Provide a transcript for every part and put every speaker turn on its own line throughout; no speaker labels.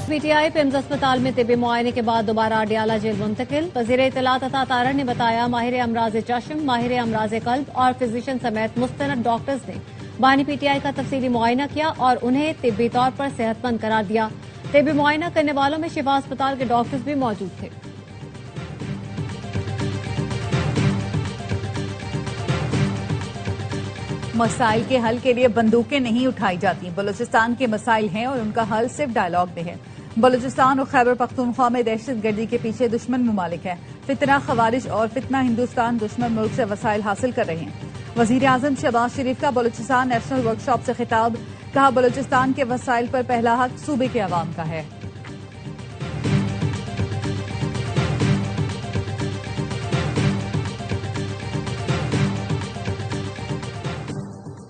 PTI PIMS अस्पताल में तिब्बी मुआयने के बाद दोबारा अडियाला जेल मुंतकिल। वजीर इत्तला तथा तारण ने बताया माहिर अमराज चश्म, माहिर अमराज कल्ब और फिजिशियन समेत मुस्तनद डॉक्टर्स ने बानी पीटीआई का तफसीली मुआयना किया और उन्हें तिब्बी तौर पर सेहतमंद करार दिया। तिब्बी मुआयना करने वालों में शिफा अस्पताल के डॉक्टर्स भी मौजूद थे।
मसाइल के हल के लिए बंदूकें नहीं उठाई जाती। बलूचिस्तान के मसाइल हैं और उनका हल सिर्फ डायलॉग में है। बलूचिस्तान और खैबर पख्तूनख्वा में दहशतगर्दी के पीछे दुश्मन ममालिक है। फितना खवारिज और फितना हिंदुस्तान दुश्मन मुल्क से वसाइल हासिल कर रहे हैं। वजीर आजम शहबाज शरीफ का बलूचिस्तान नेशनल वर्कशॉप से खिताब, कहा बलूचिस्तान के वसाइल पर पहला हक सूबे के अवाम का है।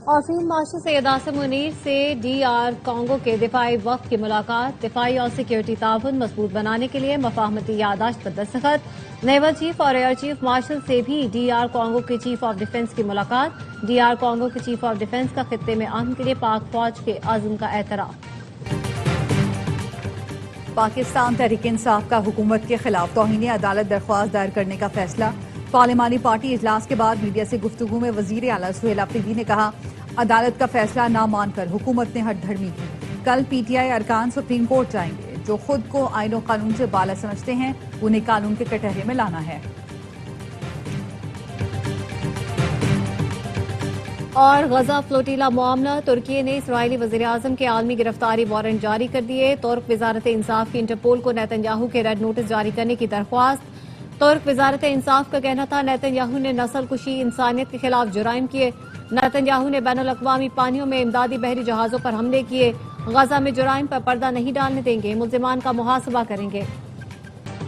और फील्ड मार्शल सैयद आसिम मुनीर से डीआर कांगो के दिफाई वक्त की मुलाकात। दिफाई और सिक्योरिटी ताउन मजबूत बनाने के लिए मफाहमती यादाश्त पर दस्तखत। नेवल चीफ और एयर चीफ मार्शल से भी डीआर कांगो के चीफ ऑफ डिफेंस की मुलाकात। डीआर कांगो के चीफ ऑफ डिफेंस का खित्ते में अमन के लिए पाक फौज के अज़्म का एतराफ।
पाकिस्तान तहरीक इंसाफ का हुकूमत के खिलाफ तौहीन अदालत दरख्वास्त दायर करने का फैसला। पार्लिमानी पार्टी इजलास के बाद मीडिया से गुफ्तगू में वजीर आला सुहेल अफरीदी ने कहा, अदालत का फैसला ना मानकर हुकूमत ने हटधर्मी की। कल पीटीआई अरकान सुप्रीम कोर्ट जाएंगे। जो खुद को आईन और कानून से बाला समझते हैं उन्हें कानून के कटहरे में लाना है।
और गजा फ्लोटीला मामला, तुर्की ने इसराइली वजीर आजम के आलमी गिरफ्तारी वारंट जारी कर दिए। तुर्क वजारत इंसाफ की इंटरपोल को नेतन्याहू के रेड नोटिस जारी करने की दरख्वास्त। तुर्क वजारत इंसाफ का कहना था नेतन्याहू ने नस्ल कुशी, इंसानियत के खिलाफ जुराइम किए। नेतन्याहू ने बैनुल अक़वामी पानियों में इमदादी बहरी जहाजों पर हमले किए। गजा में जुराइम पर पर्दा नहीं डालने देंगे, मुल्जिमान का मुहासबा करेंगे।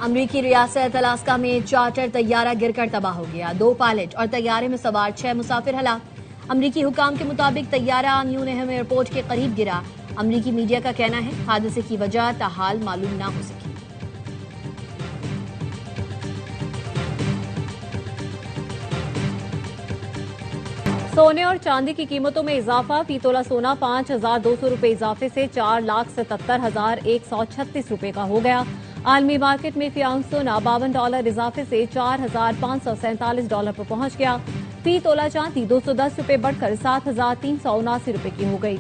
अमरीकी रियासत अलास्का में चार्टर तैयारा गिरकर तबाह हो गया। 2 पायलट और तैयारे में सवार 6 मुसाफिर हलाक। अमरीकी हुकाम के मुताबिक तैयारा न्यूनहम एयरपोर्ट के करीब गिरा। अमरीकी मीडिया का कहना है हादसे की वजह ताहाल मालूम ना हो सकी।
सोने और चांदी की कीमतों में इजाफा। फी तोला सोना 5,200 रुपए इजाफे से 4,77,136 रुपए का हो गया। आलमी मार्केट में फी आउंस सोना $52 इजाफे से $4,547 पर पहुंच गया। फी तोला चांदी 210 रुपए बढ़कर 7,379 रुपए की हो गई।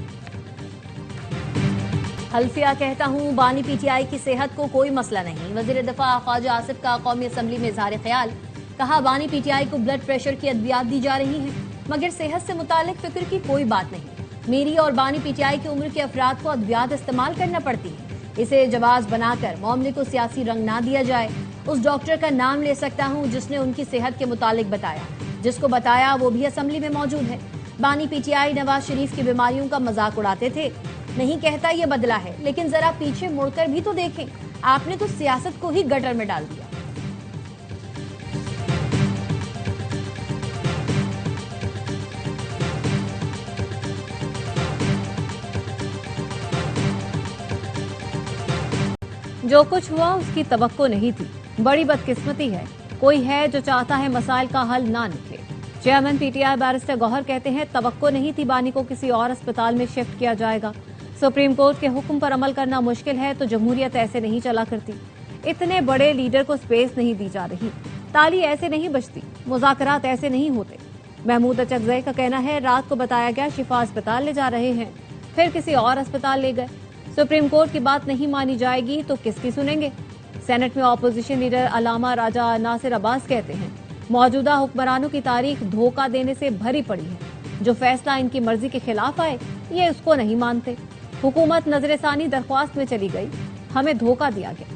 हल्फिया कहता हूँ बानी पीटीआई की सेहत को कोई मसला नहीं। वजीर दफा ख्वाजा आसिफ का कौमी असम्बली में इजहार ख्याल, कहा बानी पीटीआई को ब्लड प्रेशर की अद्वियात दी जा रही है मगर सेहत से मुतालिक फिक्र की कोई बात नहीं। मेरी और बानी पीटीआई की उम्र के अफराद को अद्वियात इस्तेमाल करना पड़ती है। इसे जवाज बनाकर मामले को सियासी रंग ना दिया जाए। उस डॉक्टर का नाम ले सकता हूँ जिसने उनकी सेहत के मुतालिक बताया। जिसको बताया वो भी असम्बली में मौजूद है। बानी पीटीआई नवाज शरीफ की बीमारियों का मजाक उड़ाते थे। नहीं कहता ये बदला है, लेकिन जरा पीछे मुड़कर भी तो देखें। आपने तो सियासत को ही गटर में डाल दिया।
जो कुछ हुआ उसकी तवक्को नहीं थी। बड़ी बदकिस्मती है कोई है जो चाहता है मसाइल का हल ना निकले। चेयरमैन पीटीआई बैरिस्टर गौहर कहते हैं तवक्को नहीं थी बानी को किसी और अस्पताल में शिफ्ट किया जाएगा। सुप्रीम कोर्ट के हुक्म पर अमल करना मुश्किल है तो जमहूरियत ऐसे नहीं चला करती। इतने बड़े लीडर को स्पेस नहीं दी जा रही। ताली ऐसे नहीं बजती, मुज़ाकरात ऐसे नहीं होते। महमूद अचकज़ई का कहना है रात को बताया गया शिफा अस्पताल ले जा रहे हैं, फिर किसी और अस्पताल ले गए। सुप्रीम कोर्ट की बात नहीं मानी जाएगी तो किसकी सुनेंगे। सेनेट में ऑपोजिशन लीडर अलामा राजा नासिर अब्बास कहते हैं मौजूदा हुक्मरानों की तारीख धोखा देने से भरी पड़ी है। जो फैसला इनकी मर्जी के खिलाफ आए ये उसको नहीं मानते। हुकूमत नजरसानी दरख्वास्त में चली गई, हमें धोखा दिया गया।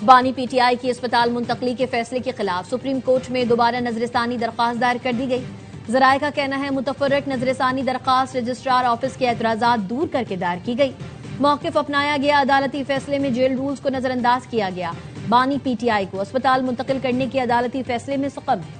बानी पीटीआई की अस्पताल मुंतकली के फैसले के खिलाफ सुप्रीम कोर्ट में दोबारा नजरसानी दरख्वास्त दायर कर दी गई। जराये का कहना है मुतफर्रिक नजरसानी दरख्वास्त रजिस्ट्रार ऑफिस के एतराजात दूर करके दायर की गई। मौकिफ अपनाया गया। अदालती फैसले में जेल रूल्स को नजरअंदाज किया गया। बानी पीटीआई को अस्पताल मुंतकिल करने के अदालती फैसले में सकम है।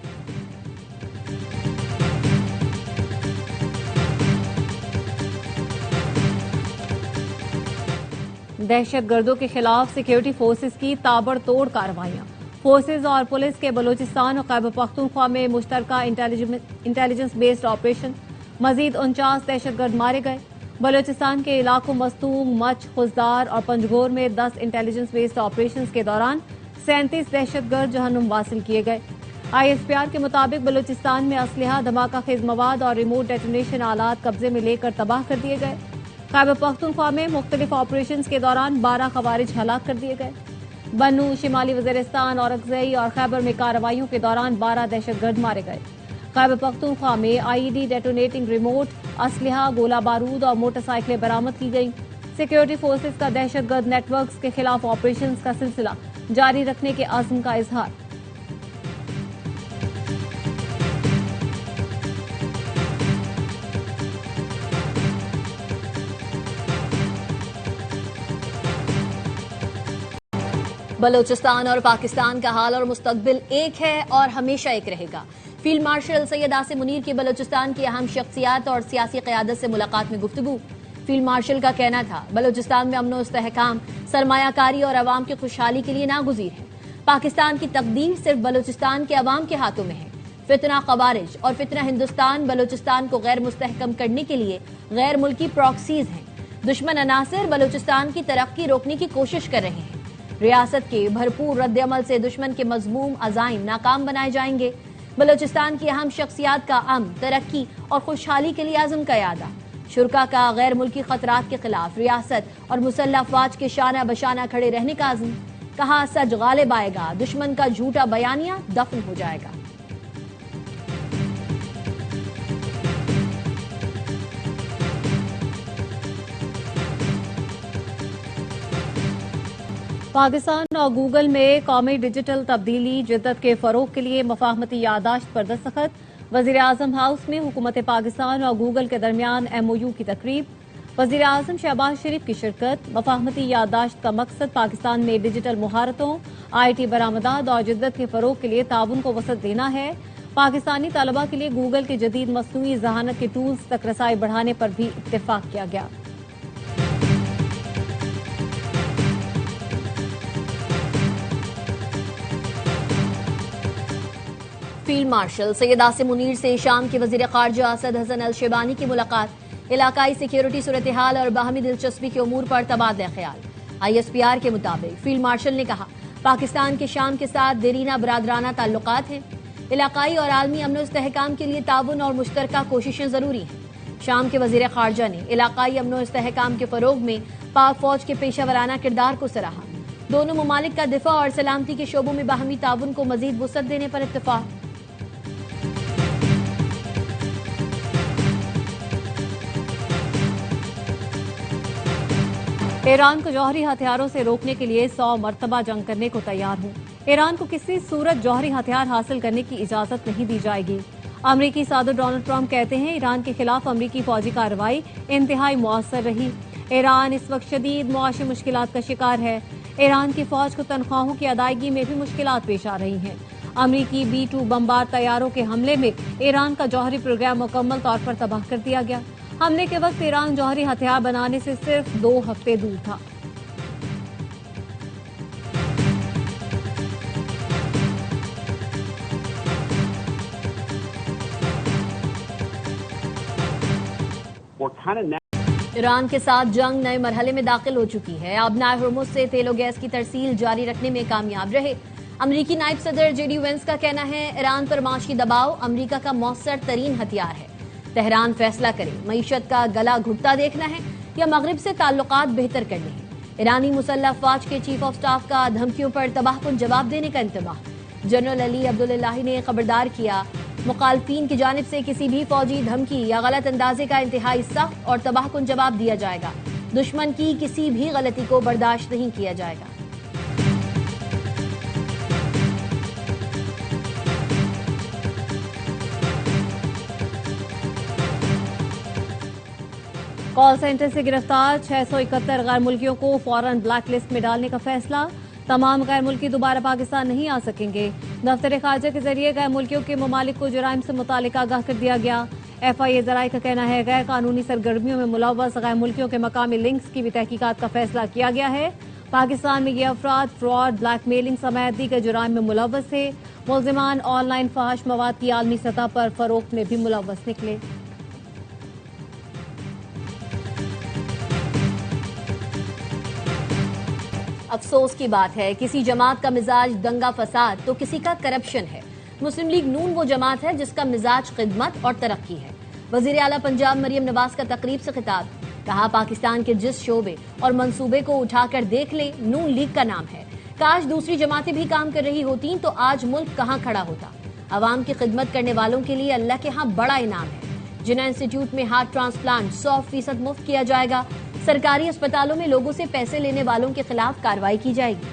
दहशतगर्दों के खिलाफ सिक्योरिटी फोर्सेस की ताबड़तोड़ कार्रवाइयां। फोर्सेज और पुलिस के बलूचिस्तान और खैबर पख्तूनख्वा में मुश्तरका इंटेलिजेंस बेस्ड ऑपरेशन, मजीद 49 दहशतगर्द मारे गए। बलूचिस्तान के इलाकों मस्तूम, मच, खुजदार और पंजगोर में 10 इंटेलिजेंस बेस्ड ऑपरेशन के दौरान 37 दहशतगर्द जहन्नुम हासिल किए गए। ISPR के मुताबिक बलूचिस्तान में असलहा, धमाका खेज मवाद और रिमोट डेटोनेशन आलात कब्जे में लेकर तबाह कर दिए गए। खैबर पख्तूनख्वा में मुख्तलिफ ऑपरेशन के दौरान 12 खवारिज हलाक कर दिए गए। बन्नू, शिमाली वजीरिस्तान, औरंगजेई और खैबर में कार्रवाइयों के दौरान 12 दहशतगर्द मारे गए। खैबर पख्तूनख्वा में IED डेटोनेटिंग रिमोट, असलहा, गोला बारूद और मोटरसाइकिलें बरामद की गई। सिक्योरिटी फोर्सेज का दहशतगर्द नेटवर्क्स के खिलाफ ऑपरेशन का सिलसिला जारी रखने के अज़्म का इजहार।
बलूचिस्तान और पाकिस्तान का हाल और मुस्तकबिल एक है और हमेशा एक रहेगा। फील्ड मार्शल सैयद आसिम मुनीर की बलूचिस्तान की अहम शख्सियात और सियासी क़यादत से मुलाकात में गुफ्तगू। फील्ड मार्शल का कहना था, बलूचिस्तान में अमन और इस्तेहकाम सरमायाकारी और अवाम की खुशहाली के लिए नागुज़ीर है। पाकिस्तान की तकदीर सिर्फ बलूचिस्तान के अवाम के हाथों में है। फितना ख़वारिज और फितना हिंदुस्तान बलूचिस्तान को गैर मुस्तहकम करने के लिए गैर मुल्की प्रॉक्सीज हैं। दुश्मन अनासर बलूचिस्तान की तरक्की रोकने की कोशिश कर रहे हैं। रियासत के भरपूर रद्द-ए-अमल से दुश्मन के मज़मूम अज़ाइम नाकाम बनाए जाएंगे। बलूचिस्तान की अहम शख्सियात का अमन, तरक्की और खुशहाली के लिए आज़म का यादा। शुरका का गैर मुल्की खतरात के खिलाफ रियासत और मुसल्लह अफवाज के शाना बशाना खड़े रहने का आज़म। कहा, सच गालिब आएगा, दुश्मन का झूठा बयानिया दफन हो जाएगा।
पाकिस्तान और गूगल में कौमी डिजिटल तब्दीली जिद्दत के फरोग के लिए मफाहमती यादाश्त पर दस्तखत। वजीर आजम हाउस में हुकूमत पाकिस्तान और गूगल के दरमियान MOU की तकरीब। वजीर आजम शहबाज शरीफ की शिरकत। मफाहमती यादाश्त का मकसद पाकिस्तान में डिजिटल मुहारतों, IT बरामदात और जिद्दत के फरोग के लिए ताउन को वसअत देना है। पाकिस्तानी तलबा के लिए गूगल के जदीद मसनूई ज़हानत के टूल्स तक रसाई बढ़ाने पर भी इत्तेफाक किया गया।
फील्ड मार्शल सैयद आसिम मुनीर से शाम के वजीर खारजा असद हसन अल शेबानी की मुलाकात। इलाकाई सिक्योरिटी सूरत हाल और बाहमी दिलचस्पी के उमूर पर तबादला ख्याल। ISPR के मुताबिक फील्ड मार्शल ने कहा, पाकिस्तान के शाम के साथ देरीना बरादराना ताल्लुकात हैं। इलाकाई और आलमी अमन और इस्तेहकाम के लिए ताउन और मुश्तरका कोशिशें जरूरी हैं। शाम के वजीर खारजा ने इलाकाई अमन और इस्तेहकाम के फरोग में पाक फौज के पेशावराना किरदार को सराहा। दोनों ममालिक का दिफा और सलामती के शोबों में बाहमी ताउन को मजीद वुसअत देने पर इत्तेफाक।
ईरान को जौहरी हथियारों से रोकने के लिए 100 मरतबा जंग करने को तैयार हूं। ईरान को किसी सूरत जौहरी हथियार हासिल करने की इजाजत नहीं दी जाएगी। अमरीकी सदर डोनाल्ड ट्रंप कहते हैं, ईरान के खिलाफ अमरीकी फौजी कार्रवाई इंतहाई मुअस्सर रही। ईरान इस वक्त शदीद मुआशी मुश्किलात का शिकार है। ईरान की फौज को तनख्वाहों की अदायगी में भी मुश्किलात पेश आ रही हैं। अमरीकी B-2 बमबार तैयारों के हमले में ईरान का जौहरी प्रोग्राम मुकम्मल तौर पर तबाह कर दिया गया। हमले के वक्त ईरान जौहरी हथियार बनाने से सिर्फ 2 हफ्ते दूर था।
ईरान के साथ जंग नए मरहले में दाखिल हो चुकी है। अब नाय हुर्मुज से तेल और गैस की तरसील जारी रखने में कामयाब रहे। अमरीकी नायब सदर JD वेंस का कहना है, ईरान पर माशी दबाव अमरीका का मौसर तरीन हथियार है। तेहरान फैसला करे, मईशत का गला घुटता देखना है या मगरिब से ताल्लुकात बेहतर करने हैं। ईरानी मुसल्लह अफवाज के चीफ ऑफ स्टाफ का धमकियों पर तबाहकुन जवाब देने का इंतबाह। जनरल अली अब्दुल्लाही ने खबरदार किया, मुखालफीन की जानिब से किसी भी फौजी धमकी या गलत अंदाजे का इंतहाई सख्त और तबाहकुन जवाब दिया जाएगा। दुश्मन की किसी भी गलती को बर्दाश्त नहीं किया जाएगा।
कॉल सेंटर से गिरफ्तार 671 गैर मुल्कियों को फौरन ब्लैक लिस्ट में डालने का फैसला। तमाम गैर मुल्की दोबारा पाकिस्तान नहीं आ सकेंगे। दफ्तर खारजा के जरिए गैर मुल्कियों के ममालिक को जुराइम से मुतालिक आगाह कर दिया गया। FIA जराये का कहना है, गैर कानूनी सरगर्मियों में मुलव्वस गैर मुल्कियों के मकामी लिंक्स की भी तहकीकात का फैसला किया गया है। पाकिस्तान में ये अफराद फ्रॉड, ब्लैकमेलिंग समेत दीगर जुराइम में मुलव्वस थे। मुलजिमान ऑनलाइन फहश मवाद की आलमी सतह पर फरोख्त में भी मुलव्वस निकले।
अफसोस की बात है, किसी जमात का मिजाज दंगा फसाद तो किसी का करप्शन है। मुस्लिम लीग नून वो जमात है जिसका मिजाज खिदमत और तरक्की है। वजीर आला पंजाब मरियम नवाज का तकरीब से खिताब, कहा पाकिस्तान के जिस शोबे और मंसूबे को उठाकर देख ले, नून लीग का नाम है। काश दूसरी जमातें भी काम कर रही होती तो आज मुल्क कहां खड़ा होता। आवाम की खिदमत करने वालों के लिए अल्लाह के यहाँ बड़ा इनाम है। जिन्ना इंस्टीट्यूट में हार्ट ट्रांसप्लांट 100% मुफ्त किया जाएगा। सरकारी अस्पतालों में लोगों से पैसे लेने वालों के खिलाफ कार्रवाई की जाएगी।